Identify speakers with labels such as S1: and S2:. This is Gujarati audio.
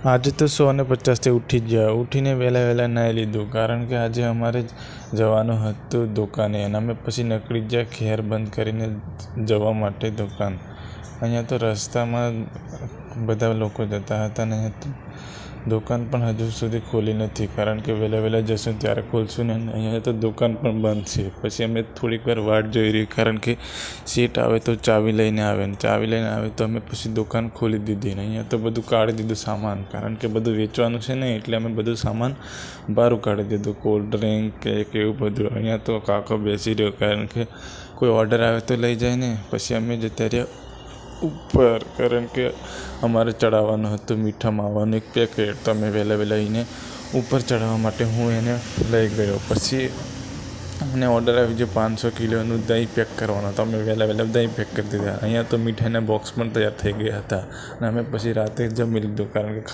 S1: આજે તો 150 ઉઠી જ ગયા. ઉઠીને વહેલા નાહી લીધું, કારણ કે આજે અમારે જવાનું હતું દુકાને અને અમે પછી નીકળી ગયા ખેર બંધ કરીને જવા માટે દુકાન. અહીંયા તો રસ્તામાં બધા લોકો જતા હતા ને દુકાન પણ હજુ સુધી ખોલી નથી, કારણ કે વહેલા જશું ત્યારે ખોલશું ને અહીંયા તો દુકાન પણ બંધ છે. પછી અમે થોડીક વાર વાટ જોઈ રહી, કારણ કે સીટ આવે તો ચાવી લઈને આવે તો અમે પછી દુકાન ખોલી દીધી. ને અહીંયા તો બધું કાઢી દીધું સામાન, કારણ કે બધું વેચવાનું છે ને એટલે અમે બધું સામાન બહાર કાઢી દીધું, કોલ્ડ ડ્રિંક કેક એવું બધું. અહીંયા તો કાકો બેસી રહ્યો, કારણ કે કોઈ ઓર્ડર આવે તો લઈ જાય ને. પછી અમે જતા રહ્યા ઉપર, કારણ કે અમારે ચડાવવાનું હતું મીઠા માવાનું એક પેકેટ, તો અમે વહેલા એને ઉપર ચડાવવા માટે હું એને લઈ ગયો. પછી અમને ઓર્ડર આવી ગયો 500 કિલોનું દહીં પેક કરવાનો, તો અમે વહેલા દહીં પેક કરી દીધા. અહીંયા તો મીઠાઈના બોક્સ પણ તૈયાર થઈ ગયા હતા અને અમે પછી રાતે જમી લીધું, કારણ કે